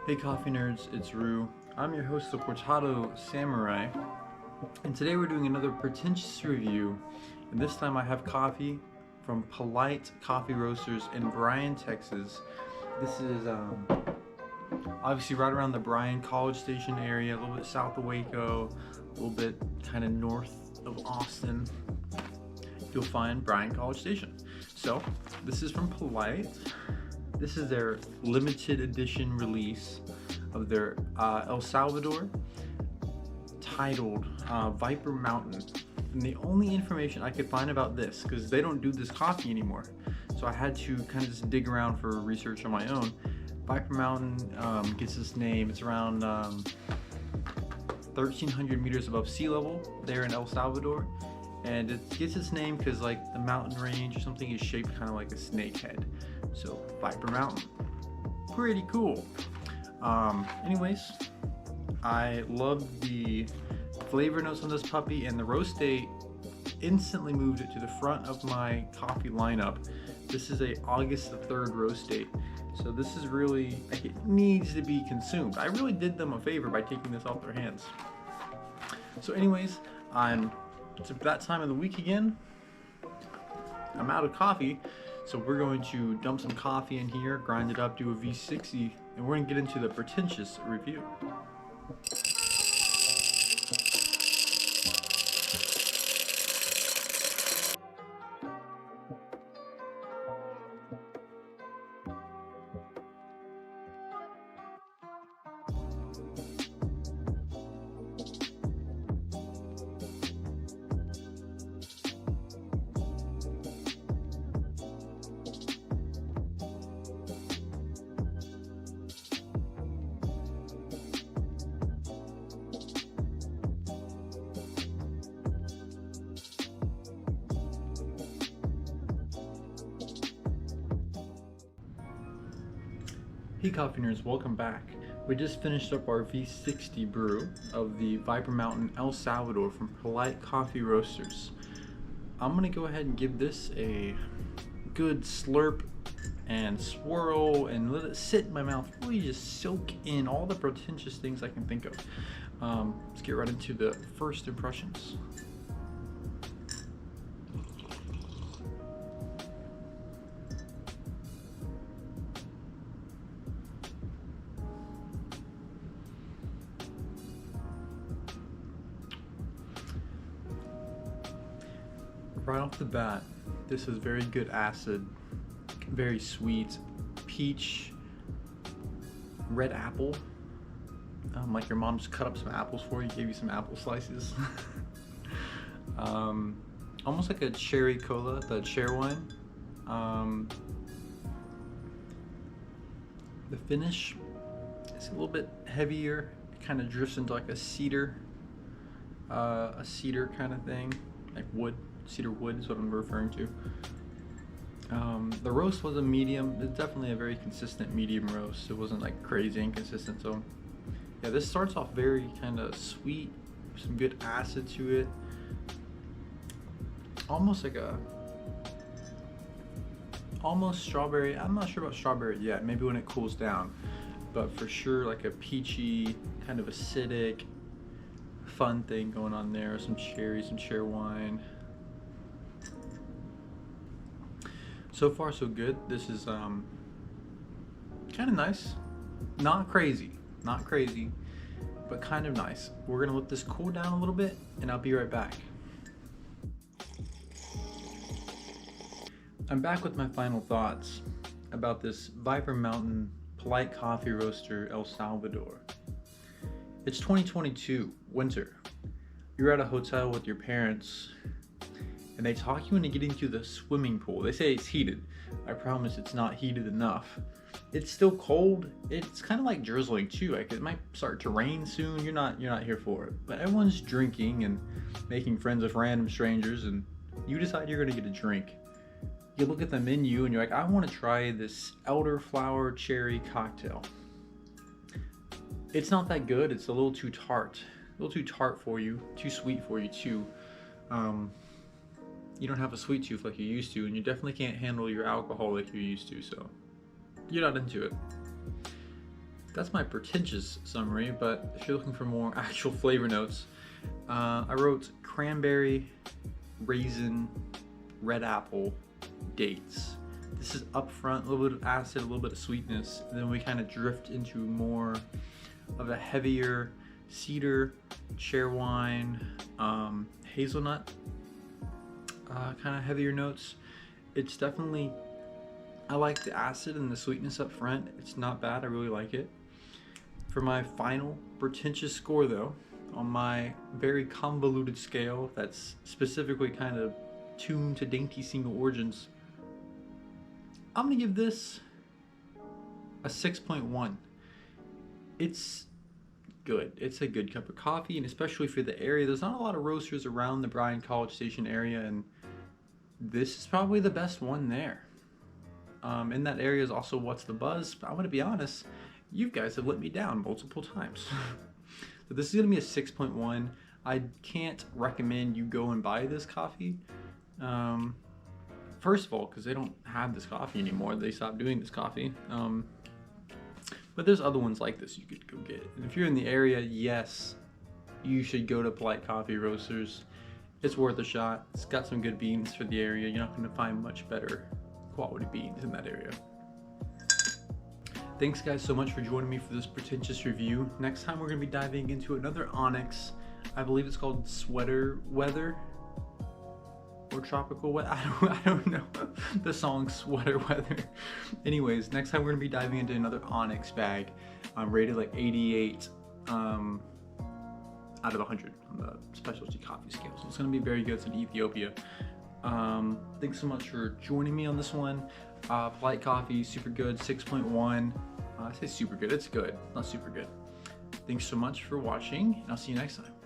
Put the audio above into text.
Hey coffee nerds, it's Rue. I'm your host, the Cortado Samurai, and today we're doing another Pretentious review, and this time I have coffee from Polite Coffee Roasters in Bryan, Texas. This is obviously right around the Bryan College Station area, a little bit south of Waco, a little bit kind of north of Austin. You'll find Bryan College Station. So this is from Polite. This is their limited edition release of their El Salvador, titled Viper Mountain. And the only information I could find about this, because they don't do this coffee anymore, so I had to kind of just dig around for research on my own. Viper Mountain gets its name, it's around 1,300 meters above sea level there in El Salvador. And it gets its name because like the mountain range or something is shaped kind of like a snake head. So Viper Mountain, pretty cool. Anyways, I love the flavor notes on this puppy, and the roast date instantly moved it to the front of my coffee lineup. This is a August the 3rd roast date. So this is really, like, it needs to be consumed. I really did them a favor by taking this off their hands. So anyways, it's that time of the week again. I'm out of coffee, so we're going to dump some coffee in here, grind it up, do a V60, and we're going to get into the Pretentious review. Hey coffee nerds, welcome back. We just finished up our V60 brew of the Viper Mountain El Salvador from Polite Coffee Roasters. I'm gonna go ahead and give this a good slurp and swirl and let it sit in my mouth, really just soak in all the pretentious things I can think of. Let's get right into the first impressions. Right off the bat, this is very good acid, very sweet, peach, red apple, like your mom just cut up some apples for you, gave you some apple slices. Almost like a cherry cola, the cherry wine. The finish is a little bit heavier, it kind of drifts into like a cedar kind of thing, like wood. Cedar wood is what I'm referring to. The roast was a medium. It's definitely a very consistent medium roast. It wasn't like crazy inconsistent. So yeah, this starts off very kind of sweet, some good acid to it. Almost like almost strawberry. I'm not sure about strawberry yet. Maybe when it cools down, but for sure like a peachy, kind of acidic, fun thing going on there. Some cherry wine. So far so good. This is kind of nice, not crazy, but kind of nice. We're gonna let this cool down a little bit and I'll be right back. I'm back with my final thoughts about this Viper Mountain Polite Coffee Roaster El Salvador. It's 2022, winter. You're at a hotel with your parents and they talk you into getting to the swimming pool. They say it's heated. I promise it's not heated enough. It's still cold. It's kind of like drizzling too. Like it might start to rain soon. You're not here for it. But everyone's drinking and making friends with random strangers, and you decide you're gonna get a drink. You look at the menu and you're like, I want to try this elderflower cherry cocktail. It's not that good. It's a little too tart for you, too sweet for you too. You don't have a sweet tooth like you used to, and you definitely can't handle your alcohol like you used to, so you're not into it. that's my pretentious summary, but if you're looking for more actual flavor notes, I wrote cranberry, raisin, red apple, dates. This is up front, a little bit of acid, a little bit of sweetness, and then we kind of drift into more of a heavier cedar, cherry wine, hazelnut, kind of heavier notes. It's definitely, I like the acid and the sweetness up front. It's not bad, I really like it. For my final pretentious score though, on my very convoluted scale that's specifically kind of tuned to dainty single origins, I'm gonna give this a 6.1. It's good. It's a good cup of coffee, and especially for the area, there's not a lot of roasters around the Bryan College Station area, and this is probably the best one there. In that area is also What's the Buzz. I'm gonna be honest, you guys have let me down multiple times. So this is gonna be a 6.1. I can't recommend you go and buy this coffee. First of all, because they don't have this coffee anymore. They stopped doing this coffee. But there's other ones like this you could go get. And if you're in the area, yes, you should go to Polite Coffee Roasters. It's worth a shot. It's got some good beans for the area. You're not going to find much better quality beans in that area. Thanks guys so much for joining me for this pretentious review. Next time we're going to be diving into another onyx. I believe it's called Sweater Weather. Or tropical weather. I don't know the song Sweater Weather. Anyways, next time we're gonna be diving into another onyx bag. I'm rated like 88 out of 100 on the specialty coffee scale. So it's gonna be very good. It's in Ethiopia. Thanks so much for joining me on this one. Polite Coffee, super good, 6.1. I say super good, it's good, not super good. Thanks so much for watching, and I'll see you next time.